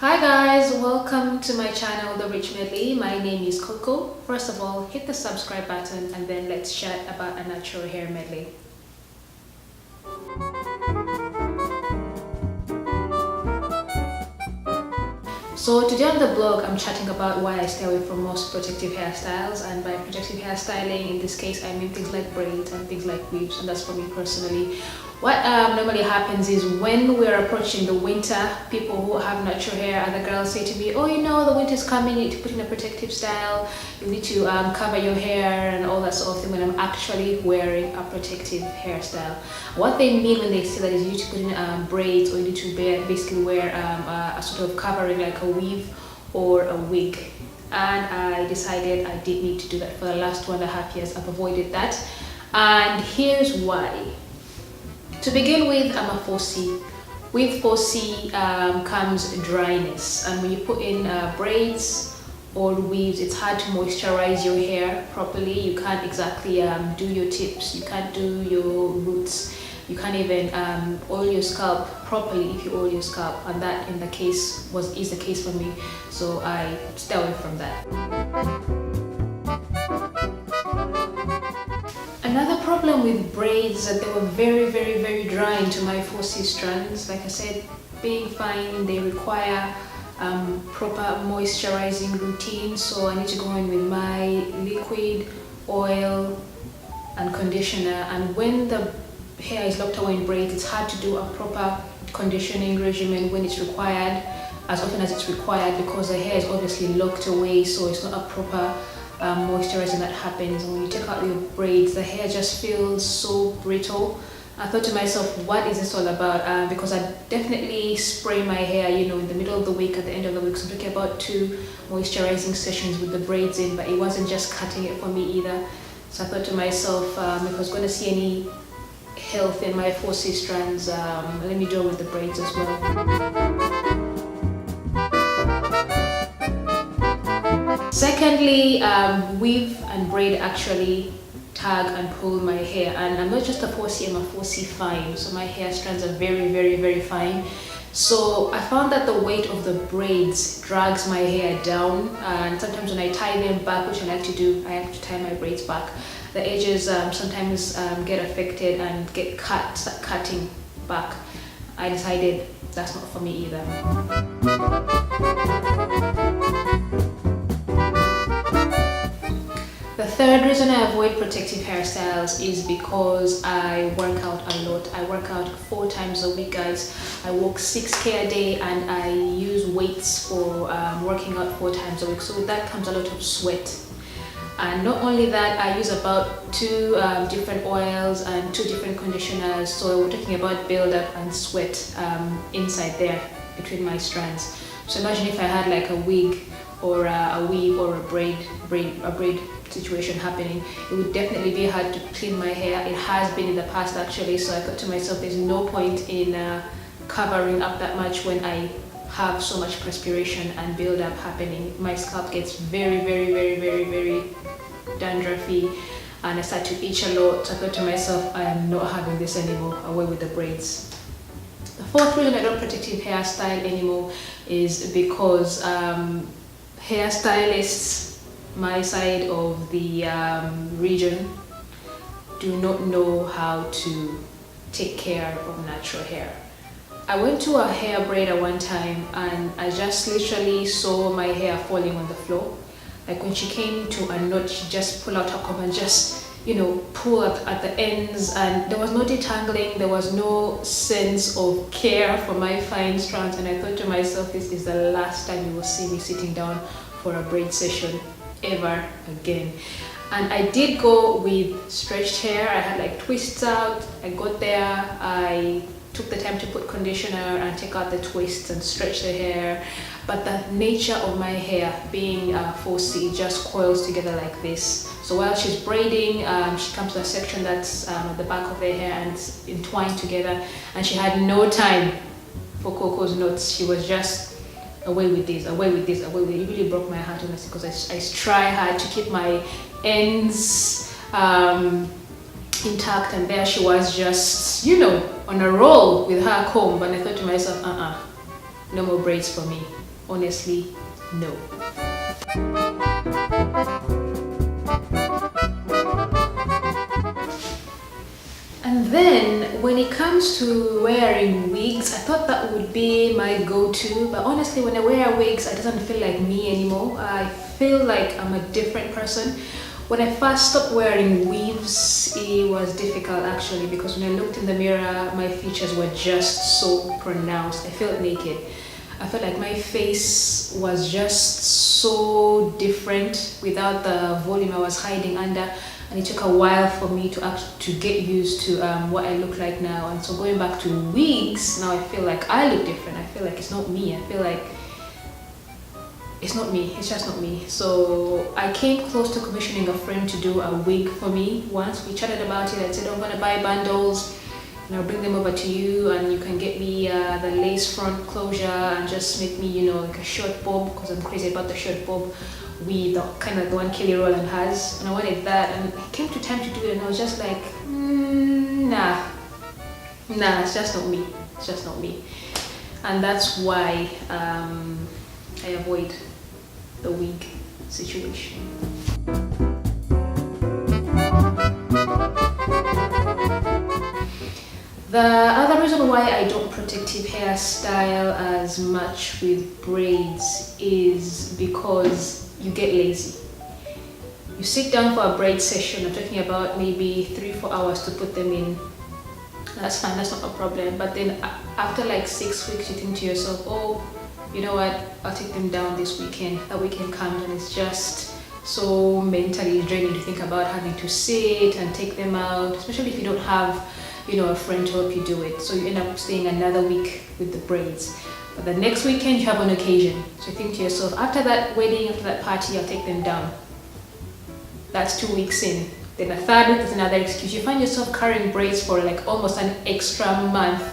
Hi guys, welcome to my channel, The Rich Medley. My name is Coco. First of all, hit the subscribe button and then let's chat about a natural hair medley. So today on the blog, I'm chatting about why I stay away from most protective hairstyles, and by protective hairstyling, in this case, I mean things like braids and things like weaves, and that's for me personally. What normally happens is when we're approaching the winter, people who have natural hair, other girls say to me, oh, you know, the winter's coming, you need to put in a protective style, you need to cover your hair and all that sort of thing, when I'm actually wearing a protective hairstyle. What they mean when they say that is you need to put in braids, or you need to basically wear a sort of covering like a weave or a wig. And I decided I did need to do that. For the last 2.5 years, I've avoided that. And here's why. To begin with, I'm a 4C. With 4C comes dryness, and when you put in braids or weaves, it's hard to moisturize your hair properly. You can't exactly do your tips, you can't do your roots, you can't even oil your scalp properly if you oil your scalp, and that is the case for me, so I stay away from that. Another problem with braids is that they were very drying to my 4C strands. Like I said, being fine, they require proper moisturizing routine, so I need to go in with my liquid, oil and conditioner, and when the hair is locked away in braids, it's hard to do a proper conditioning regimen when it's required, as often as it's required, because the hair is obviously locked away, so it's not a proper moisturizing that happens. And when you take out your braids, the hair just feels so brittle. I thought to myself, what is this all about? Because I definitely spray my hair, you know, in the middle of the week, at the end of the week. So I'm talking about 2 moisturizing sessions with the braids in, but it wasn't just cutting it for me either. So I thought to myself, if I was going to see any health in my 4C strands, let me do it with the braids as well. Secondly, weave and braid actually tag and pull my hair, and I'm not just a 4C, I'm a 4C fine, so my hair strands are very fine. So I found that the weight of the braids drags my hair down, and sometimes when I tie them back, which I like to do, I like to tie my braids back, the edges sometimes get affected and start cutting back. I decided that's not for me either. The third reason I avoid protective hairstyles is because I work out a lot. I work out 4 times a week, guys. I walk 6K a day, and I use weights for working out 4 times a week. So with that comes a lot of sweat. And not only that, I use about 2 different oils and 2 different conditioners. So we're talking about build-up and sweat inside there between my strands. So imagine if I had like a wig or a weave or a braid situation happening, it would definitely be hard to clean my hair. It has been in the past actually, so I thought to myself, there's no point in covering up that much when I have so much perspiration and build up happening. My scalp gets very dandruffy, and I start to itch a lot. So I thought to myself, I am not having this anymore, away with the braids. The fourth reason I don't protective hairstyle anymore is because hairstylists my side of the region do not know how to take care of natural hair. I went to a hair braider one time, and I just literally saw my hair falling on the floor. Like when she came to a knot, she just pulled out her comb and just, you know, pull at the ends, and there was no detangling, there was no sense of care for my fine strands. And I thought to myself, this is the last time you will see me sitting down for a braid session ever again. And I did go with stretched hair. I had like twists out. I got there, I took the time to put conditioner and take out the twists and stretch the hair, but the nature of my hair being 4C just coils together like this. So while she's braiding, she comes to a section that's at the back of the hair and it's entwined together, and she had no time for Coco's knots. She was just away with this, away with this, away with it. It really broke my heart, honestly, because I try hard to keep my ends intact, and there she was just, you know, on a roll with her comb. And I thought to myself, no more braids for me. Honestly, no. And then when it comes to wearing wigs, I thought that would be my go-to, but honestly when I wear wigs, it doesn't feel like me anymore. I feel like I'm a different person. When I first stopped wearing weaves, it was difficult actually, because when I looked in the mirror, my features were just so pronounced. I felt naked. I felt like my face was just so different without the volume I was hiding under. And it took a while for me to get used to what I look like now. And so going back to wigs, now I feel like I look different. I feel like it's not me. I feel like it's not me. It's just not me. So I came close to commissioning a friend to do a wig for me once. We chatted about it. I said, I'm going to buy bundles and I'll bring them over to you, and you can get me the lace front closure and just make me, you know, like a short bob, because I'm crazy about the short bob with the kind of the one Kelly Rowland has, and I wanted that. And it came to time to do it, and I was just like, nah, it's just not me. It's just not me. And that's why I avoid the wig situation. The other reason why I don't protective hairstyle as much with braids is because you get lazy. You sit down for a braid session, I'm talking about maybe 3-4 hours to put them in. That's fine, that's not a problem. But then after like 6 weeks, you think to yourself, oh, you know what, I'll take them down this weekend. That weekend comes and it's just so mentally draining to think about having to sit and take them out, especially if you don't have, you know, a friend to help you do it. So you end up staying another week with the braids. But the next weekend you have an occasion. So you think to yourself, after that wedding, after that party, I'll take them down. That's 2 weeks in. Then the third week is another excuse. You find yourself carrying braids for like almost an extra month.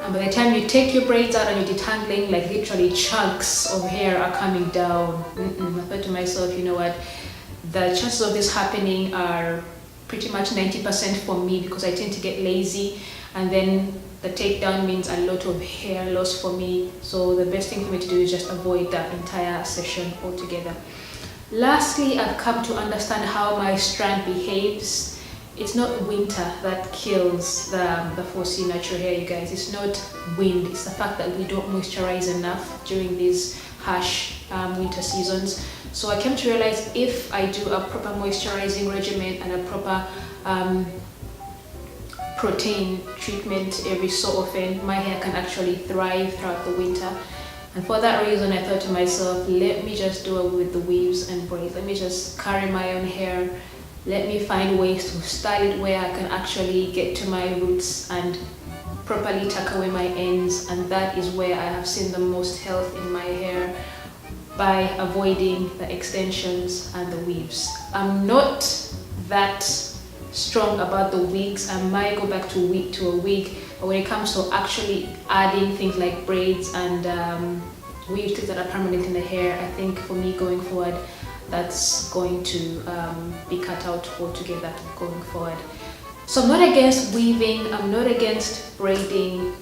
And by the time you take your braids out and you're detangling, like literally chunks of hair are coming down. I thought to myself, you know what, the chances of this happening are pretty much 90% for me, because I tend to get lazy, and then the takedown means a lot of hair loss for me. So the best thing for me to do is just avoid that entire session altogether. Lastly, I've come to understand how my strand behaves. It's not winter that kills the 4C natural hair, you guys. It's not wind, it's the fact that we don't moisturize enough during these harsh winter seasons. So I came to realize if I do a proper moisturizing regimen and a proper protein treatment every so often, my hair can actually thrive throughout the winter. And for that reason, I thought to myself, let me just do it with the weaves and braids. Let me just carry my own hair. Let me find ways to style it where I can actually get to my roots and properly tuck away my ends. And that is where I have seen the most health in my hair, by avoiding the extensions and the weaves. I'm not that strong about the wigs. I might go back to a wig, but when it comes to actually adding things like braids and weave things that are permanent in the hair, I think for me going forward, that's going to be cut out altogether going forward. So I'm not against weaving, I'm not against braiding.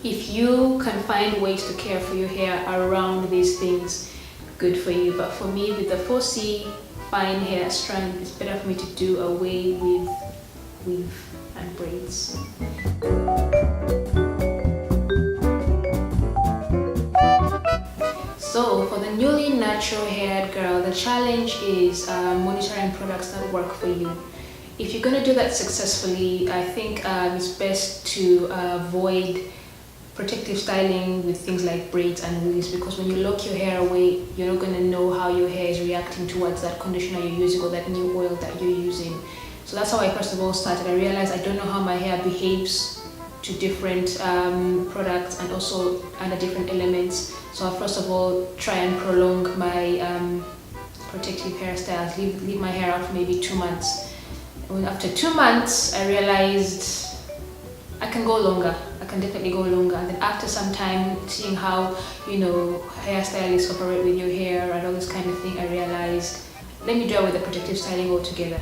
If you can find ways to care for your hair around these things, good for you. But for me, with the 4C fine hair strand, it's better for me to do away with weave and braids. So for the newly natural haired girl, the challenge is monitoring products that work for you. If you're going to do that successfully, I think it's best to avoid protective styling with things like braids and weaves, because when you lock your hair away, you're not going to know how your hair is reacting towards that conditioner you're using or that new oil that you're using. So that's how I first of all started. I realized I don't know how my hair behaves to different products and also under different elements. So I first of all try and prolong my protective hairstyles, leave my hair out for maybe 2 months. And after 2 months, I realized I can go longer. I can definitely go longer. And then after some time, seeing how, you know, hairstylists operate with your hair and all this kind of thing, I realized, let me do it with the protective styling altogether.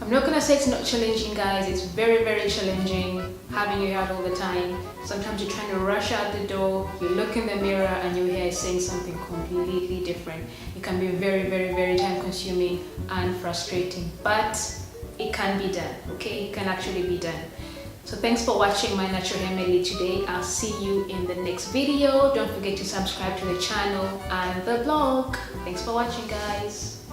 I'm not gonna gonna say it's not challenging, guys. It's very, very challenging having your hair all the time. Sometimes you're trying to rush out the door, you look in the mirror and your hair is saying something completely different. It can be very, very, very time consuming and frustrating, but it can be done, okay? It can actually be done. So thanks for watching my natural hair medley today. I'll see you in the next video. Don't forget to subscribe to the channel and the blog. Thanks for watching, guys.